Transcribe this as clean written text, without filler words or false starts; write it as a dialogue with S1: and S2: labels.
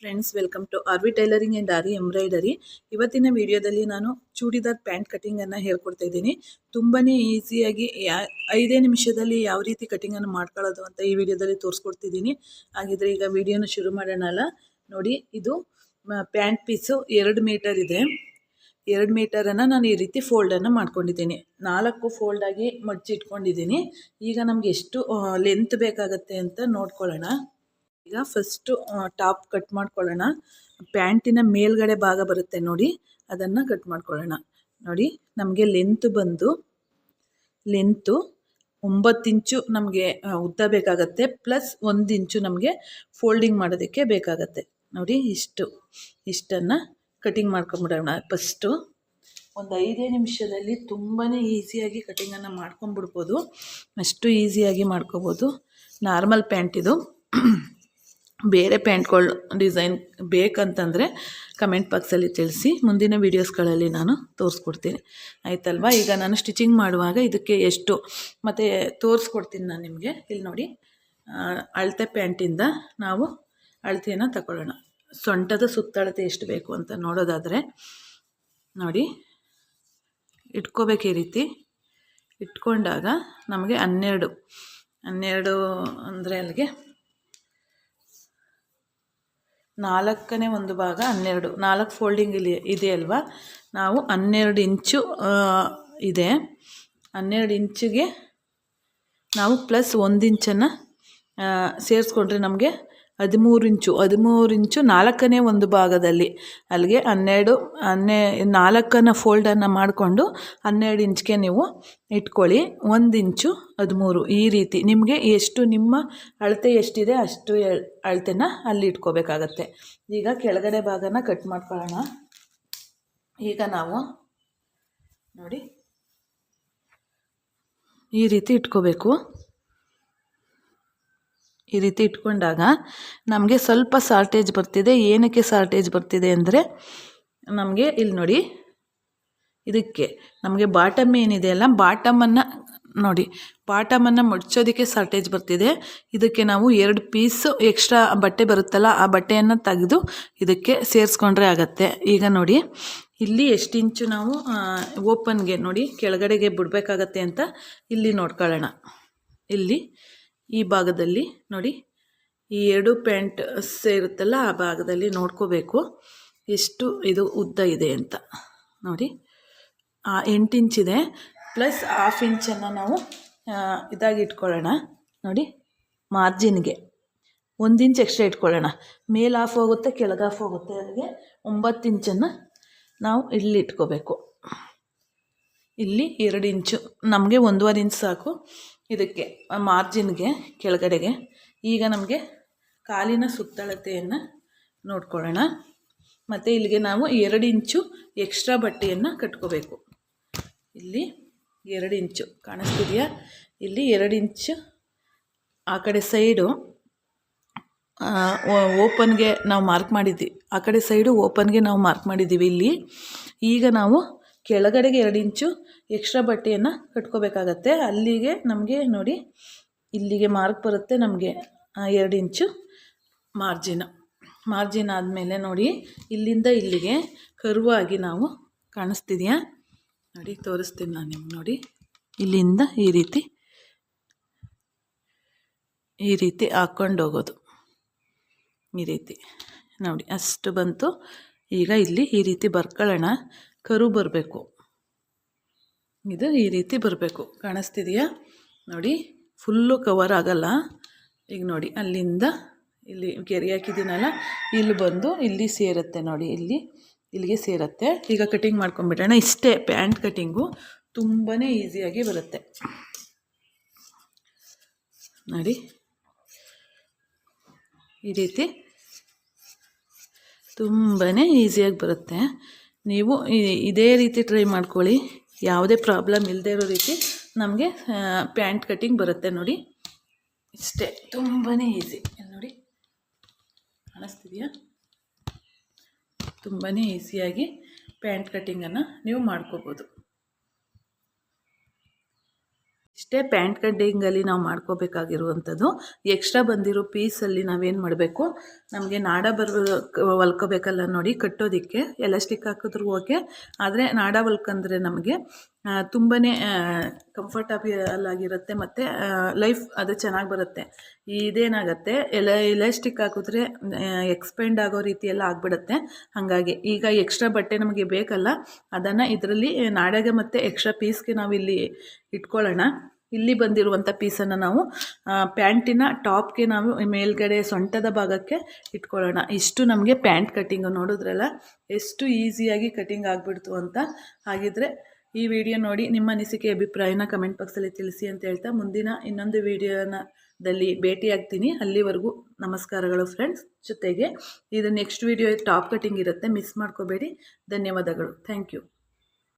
S1: Friends, welcome to RV tailoring and aari embroidery. ಇವತ್ತಿನ ವಿಡಿಯೋದಲ್ಲಿ ನಾನು ಚೂಡಿದಾರ್ ಪ್ಯಾಂಟ್ ಕಟಿಂಗನ್ನು ಹೇಳ್ಕೊಡ್ತಾ ಇದ್ದೀನಿ. ತುಂಬಾ ಈಸಿಯಾಗಿ 5 ನಿಮಿಷದಲ್ಲಿ ಯಾವ ರೀತಿ ಕಟಿಂಗನ್ನು ಮಾಡ್ಕೊಳ್ಳೋದು ಅಂತ ಈ ವಿಡಿಯೋದಲ್ಲಿ ತೋರಿಸ್ಕೊಡ್ತಿದ್ದೀನಿ. ಹಾಗಿದ್ರೆ ಈಗ ವಿಡಿಯೋನ ಶುರು ಮಾಡೋಣಲ್ಲ. ನೋಡಿ, ಇದು ಪ್ಯಾಂಟ್ ಪೀಸು 2 ಮೀಟರ್ ಇದೆ. 2 ಮೀಟರನ್ನು ನಾನು ಈ ರೀತಿ ಫೋಲ್ಡನ್ನು ಮಾಡ್ಕೊಂಡಿದ್ದೀನಿ. 4 ಫೋಲ್ಡಾಗಿ ಮಡ್ಚಿಟ್ಕೊಂಡಿದ್ದೀನಿ. ಈಗ ನಮಗೆ ಎಷ್ಟು ಲೆಂತ್ ಬೇಕಾಗತ್ತೆ ಅಂತ ನೋಡ್ಕೊಳ್ಳೋಣ. ಈಗ ಫಸ್ಟು ಟಾಪ್ ಕಟ್ ಮಾಡ್ಕೊಳ್ಳೋಣ. ಪ್ಯಾಂಟಿನ ಮೇಲ್ಗಡೆ ಭಾಗ ಬರುತ್ತೆ ನೋಡಿ, ಅದನ್ನು ಕಟ್ ಮಾಡ್ಕೊಳ್ಳೋಣ. ನೋಡಿ, ನಮಗೆ ಲೆಂತು 9 ಇಂಚು ನಮಗೆ ಉದ್ದ ಬೇಕಾಗತ್ತೆ, ಪ್ಲಸ್ 1 ಇಂಚು ನಮಗೆ ಫೋಲ್ಡಿಂಗ್ ಮಾಡೋದಕ್ಕೆ ಬೇಕಾಗತ್ತೆ. ನೋಡಿ, ಇಷ್ಟನ್ನು ಕಟಿಂಗ್ ಮಾಡ್ಕೊಂಬಿಡೋಣ. ಫಸ್ಟು ಒಂದು 5 ನಿಮಿಷದಲ್ಲಿ ತುಂಬಾ ಈಸಿಯಾಗಿ ಕಟಿಂಗನ್ನು ಮಾಡ್ಕೊಂಬಿಡ್ಬೋದು. ಅಷ್ಟು ಈಸಿಯಾಗಿ ಮಾಡ್ಕೋಬೋದು. ನಾರ್ಮಲ್ ಪ್ಯಾಂಟ್ ಇದು. ಬೇರೆ ಪ್ಯಾಂಟ್ಗಳು ಡಿಸೈನ್ ಬೇಕಂತಂದರೆ ಕಮೆಂಟ್ ಬಾಕ್ಸಲ್ಲಿ ತಿಳಿಸಿ, ಮುಂದಿನ ವೀಡಿಯೋಸ್ಗಳಲ್ಲಿ ನಾನು ತೋರಿಸ್ಕೊಡ್ತೀನಿ, ಆಯ್ತಲ್ವಾ. ಈಗ ನಾನು ಸ್ಟಿಚಿಂಗ್ ಮಾಡುವಾಗ ಇದಕ್ಕೆ ಎಷ್ಟು ಮತ್ತು ತೋರಿಸ್ಕೊಡ್ತೀನಿ ನಾನು ನಿಮಗೆ. ಇಲ್ಲಿ ನೋಡಿ, ಅಳತೆ ಪ್ಯಾಂಟಿಂದ ನಾವು ಅಳತೆಯನ್ನು ತಗೊಳ್ಳೋಣ. ಸೊಂಟದ ಸುತ್ತಳತೆ ಎಷ್ಟು ಬೇಕು ಅಂತ ನೋಡೋದಾದರೆ ನೋಡಿ, ಇಟ್ಕೋಬೇಕು. ಈ ರೀತಿ ಇಟ್ಕೊಂಡಾಗ ನಮಗೆ 12 ಅಂದರೆ ಅಲ್ಲಿಗೆ 4ನೇ ಒಂದು ಭಾಗ 12, 4 ಫೋಲ್ಡಿಂಗ್ ಇಲ್ಲಿ ಇದೆ ಅಲ್ವಾ. ನಾವು 12 ಇಂಚು ಇದೆ. 12 ಇಂಚಿಗೆ ನಾವು ಪ್ಲಸ್ 1 ಇಂಚನ್ನು ಸೇರಿಸ್ಕೊಂಡ್ರೆ ನಮಗೆ 13 ಇಂಚು 4ನೇ ಒಂದು ಭಾಗದಲ್ಲಿ ಅಲ್ಲಿಗೆ 4 ಫೋಲ್ಡನ್ನು ಮಾಡಿಕೊಂಡು 12 ಇಂಚ್ಗೆ ನೀವು ಇಟ್ಕೊಳ್ಳಿ. 1 ಇಂಚು 13, ಈ ರೀತಿ ನಿಮಗೆ ಎಷ್ಟು ನಿಮ್ಮ ಅಳತೆ ಎಷ್ಟಿದೆ ಅಷ್ಟು ಅಳತೆನ ಅಲ್ಲಿ ಇಟ್ಕೋಬೇಕಾಗತ್ತೆ. ಈಗ ಕೆಳಗಡೆ ಭಾಗನ ಕಟ್ ಮಾಡ್ಕೊಳ್ಳೋಣ. ಈಗ ನಾವು ನೋಡಿ ಈ ರೀತಿ ಇಟ್ಕೋಬೇಕು. ಈ ರೀತಿ ಇಟ್ಕೊಂಡಾಗ ನಮಗೆ ಸ್ವಲ್ಪ ಶಾರ್ಟೇಜ್ ಬರ್ತಿದೆ. ಏನಕ್ಕೆ ಶಾರ್ಟೇಜ್ ಬರ್ತಿದೆ ಅಂದರೆ ನಮಗೆ ಇಲ್ಲಿ ನೋಡಿ, ಇದಕ್ಕೆ ನಮಗೆ ಬಾಟಮ್ ಏನಿದೆ ಅಲ್ಲ, ಬಾಟಮನ್ನು ನೋಡಿ, ಬಾಟಮನ್ನು ಮಡ್ಚೋದಕ್ಕೆ ಶಾರ್ಟೇಜ್ ಬರ್ತಿದೆ. ಇದಕ್ಕೆ ನಾವು 2 ಪೀಸು ಎಕ್ಸ್ಟ್ರಾ ಬಟ್ಟೆ ಬರುತ್ತಲ್ಲ, ಆ ಬಟ್ಟೆಯನ್ನು ತೆಗೆದು ಇದಕ್ಕೆ ಸೇರಿಸ್ಕೊಂಡ್ರೆ ಆಗತ್ತೆ. ಈಗ ನೋಡಿ, ಇಲ್ಲಿ ಎಷ್ಟು ಇಂಚು ನಾವು ಓಪನ್ಗೆ ನೋಡಿ ಕೆಳಗಡೆಗೆ ಬಿಡಬೇಕಾಗತ್ತೆ ಅಂತ ಇಲ್ಲಿ ನೋಡ್ಕೊಳ್ಳೋಣ. ಇಲ್ಲಿ ಈ ಭಾಗದಲ್ಲಿ ನೋಡಿ, ಈ 2 ಪ್ಯಾಂಟ್ ಸೇರುತ್ತಲ್ಲ, ಆ ಭಾಗದಲ್ಲಿ ನೋಡ್ಕೋಬೇಕು ಎಷ್ಟು ಇದು ಉದ್ದ ಇದೆ ಅಂತ. ನೋಡಿ, 8 ಇಂಚಿದೆ, ಪ್ಲಸ್ 1/2 ಇಂಚನ್ನು ನಾವು ಇದಾಗಿ ಇಟ್ಕೊಳ್ಳೋಣ. ನೋಡಿ, ಮಾರ್ಜಿನ್ಗೆ 1 ಇಂಚ್ ಎಕ್ಸ್ಟ್ರಾ ಇಟ್ಕೊಳ್ಳೋಣ. ಮೇಲೆ ಆಫ್ ಹೋಗುತ್ತೆ, ಕೆಳಗೆ ಆಫ್ ಹೋಗುತ್ತೆ. ಅಲ್ಲಿಗೆ 9 ಇಂಚನ್ನು ನಾವು ಇಲ್ಲಿ ಇಟ್ಕೋಬೇಕು. ಇಲ್ಲಿ 2 ಇಂಚು, ನಮಗೆ 1.5 ಇಂಚ್ ಸಾಕು ಇದಕ್ಕೆ ಮಾರ್ಜಿನ್ಗೆ ಕೆಳಗಡೆಗೆ. ಈಗ ನಮಗೆ ಕಾಲಿನ ಸುತ್ತಳತೆಯನ್ನು ನೋಡ್ಕೊಳ್ಳೋಣ. ಮತ್ತು ಇಲ್ಲಿಗೆ ನಾವು 2 ಇಂಚು ಎಕ್ಸ್ಟ್ರಾ ಬಟ್ಟೆಯನ್ನು ಕಟ್ಕೋಬೇಕು. ಇಲ್ಲಿ 2 ಇಂಚು ಕಾಣಿಸ್ತಿದೆಯಾ? ಇಲ್ಲಿ 2 ಇಂಚು ಆ ಕಡೆ ಸೈಡು ಓಪನ್ಗೆ ನಾವು ಮಾರ್ಕ್ ಮಾಡಿದ್ವಿ, ಆ ಕಡೆ ಸೈಡು ಓಪನ್ಗೆ ನಾವು ಮಾರ್ಕ್ ಮಾಡಿದ್ದೀವಿ ಇಲ್ಲಿ. ಈಗ ನಾವು ಕೆಳಗಡೆಗೆ 2 ಇಂಚು ಎಕ್ಸ್ಟ್ರಾ ಬಟ್ಟೆಯನ್ನು ಕಟ್ಕೋಬೇಕಾಗತ್ತೆ. ಅಲ್ಲಿಗೆ ನಮಗೆ ನೋಡಿ, ಇಲ್ಲಿಗೆ ಮಾರ್ಕ್ ಬರುತ್ತೆ ನಮಗೆ 2 ಇಂಚು ಮಾರ್ಜಿನ್ ಆದಮೇಲೆ ನೋಡಿ, ಇಲ್ಲಿಂದ ಇಲ್ಲಿಗೆ ಕರ್ವಾಗಿ ನಾವು ಕಾಣಿಸ್ತಿದೆಯಾ ನೋಡಿ, ತೋರಿಸ್ತೀನಿ ನಾನು ನಿಮ್ಗೆ. ನೋಡಿ, ಇಲ್ಲಿಂದ ಈ ರೀತಿ ಹಾಕ್ಕೊಂಡು ಹೋಗೋದು. ಈ ರೀತಿ ನೋಡಿ, ಅಷ್ಟು ಬಂತು. ಈಗ ಇಲ್ಲಿ ಈ ರೀತಿ ಬರ್ಕೊಳ್ಳೋಣ. ಕರು ಬರಬೇಕು, ಇದು ಈ ರೀತಿ ಬರಬೇಕು. ಕಾಣಿಸ್ತಿದೆಯಾ ನೋಡಿ, ಫುಲ್ಲು ಕವರ್ ಆಗಲ್ಲ. ಈಗ ನೋಡಿ, ಅಲ್ಲಿಂದ ಇಲ್ಲಿ ಗೆರೆ ಹಾಕಿದ್ದೀನಲ್ಲ, ಇಲ್ಲಿ ಬಂದು ಇಲ್ಲಿ ಸೇರುತ್ತೆ ನೋಡಿ, ಇಲ್ಲಿಗೆ ಸೇರುತ್ತೆ. ಈಗ ಕಟಿಂಗ್ ಮಾಡ್ಕೊಂಬಿಡೋಣ. ಇಷ್ಟೇ ಪ್ಯಾಂಟ್ ಕಟಿಂಗು, ತುಂಬಾ ಈಸಿಯಾಗಿ ಬರುತ್ತೆ ನೋಡಿ. ಈ ರೀತಿ ತುಂಬಾ ಈಸಿಯಾಗಿ ಬರುತ್ತೆ. ನೀವು ಇದೇ ರೀತಿ ಟ್ರೈ ಮಾಡ್ಕೊಳ್ಳಿ. ಯಾವುದೇ ಪ್ರಾಬ್ಲಮ್ ಇಲ್ಲದೆ ಇರೋ ರೀತಿ ನಮಗೆ ಪ್ಯಾಂಟ್ ಕಟಿಂಗ್ ಬರುತ್ತೆ ನೋಡಿ. ಇಷ್ಟೇ, ತುಂಬಾ ಈಸಿ. ನೋಡಿ, ಕಾಣಿಸ್ತಿದೆಯಾ? ತುಂಬಾ ಈಸಿಯಾಗಿ ಪ್ಯಾಂಟ್ ಕಟಿಂಗನ್ನು ನೀವು ಮಾಡ್ಕೋಬೋದು. ಇಷ್ಟೇ ಪ್ಯಾಂಟ್ ಕಟ್ಟಿಂಗಲ್ಲಿ ನಾವು ಮಾಡ್ಕೋಬೇಕಾಗಿರುವಂಥದ್ದು. ಎಕ್ಸ್ಟ್ರಾ ಬಂದಿರೋ ಪೀಸಲ್ಲಿ ನಾವೇನು ಮಾಡಬೇಕು, ನಮಗೆ ನಾಡ ಹೊಲ್ಕೋಬೇಕಲ್ಲ ನೋಡಿ ಕಟ್ಟೋದಕ್ಕೆ, ಎಲಾಸ್ಟಿಕ್ ಹಾಕಿದ್ರು ಓಕೆ, ಆದರೆ ನಾಡ ಹೊಲ್ಕಂದ್ರೆ ನಮಗೆ ತುಂಬಾ ಕಂಫರ್ಟಬಲ್ ಆಗಿರುತ್ತೆ ಮತ್ತು ಲೈಫ್ ಅದು ಚೆನ್ನಾಗಿ ಬರುತ್ತೆ. ಇದೇನಾಗುತ್ತೆ ಎಲಾಸ್ಟಿಕ್ ಹಾಕಿದ್ರೆ ಎಕ್ಸ್ಪೆಂಡ್ ಆಗೋ ರೀತಿ ಎಲ್ಲ ಆಗಿಬಿಡುತ್ತೆ. ಹಾಗಾಗಿ ಈಗ ಎಕ್ಸ್ಟ್ರಾ ಬಟ್ಟೆ ನಮಗೆ ಬೇಕಲ್ಲ, ಅದನ್ನು ಇದರಲ್ಲಿ ನಾಡಗೆ ಮತ್ತು ಎಕ್ಸ್ಟ್ರಾ ಪೀಸ್ಗೆ ನಾವು ಇಲ್ಲಿ ಇಟ್ಕೊಳ್ಳೋಣ. ಇಲ್ಲಿ ಬಂದಿರುವಂಥ ಪೀಸನ್ನು ನಾವು ಪ್ಯಾಂಟಿನ ಟಾಪ್ಗೆ ನಾವು ಮೇಲ್ಗಡೆ ಸೊಂಟದ ಭಾಗಕ್ಕೆ ಇಟ್ಕೊಳ್ಳೋಣ. ಇಷ್ಟು ನಮಗೆ ಪ್ಯಾಂಟ್ ಕಟ್ಟಿಂಗು ನೋಡಿದ್ರಲ್ಲ ಎಷ್ಟು ಈಸಿಯಾಗಿ ಕಟ್ಟಿಂಗ್ ಆಗಿಬಿಡ್ತು ಅಂತ. ಹಾಗಿದ್ರೆ ಈ ವಿಡಿಯೋ ನೋಡಿ ನಿಮ್ಮ ಅನಿಸಿಕೆ ಅಭಿಪ್ರಾಯನ ಕಮೆಂಟ್ ಬಾಕ್ಸಲ್ಲಿ ತಿಳಿಸಿ ಅಂತ ಹೇಳ್ತಾ, ಮುಂದಿನ ಇನ್ನೊಂದು ವಿಡಿಯೋದಲ್ಲಿ ಭೇಟಿಯಾಗ್ತೀನಿ. ಅಲ್ಲಿವರೆಗೂ ನಮಸ್ಕಾರಗಳು ಫ್ರೆಂಡ್ಸ್. ಜೊತೆಗೆ ಇದು ನೆಕ್ಸ್ಟ್ ವಿಡಿಯೋ ಟಾಪ್ ಕಟ್ಟಿಂಗ್ ಇರುತ್ತೆ, ಮಿಸ್ ಮಾಡ್ಕೋಬೇಡಿ. ಧನ್ಯವಾದಗಳು. Thank you.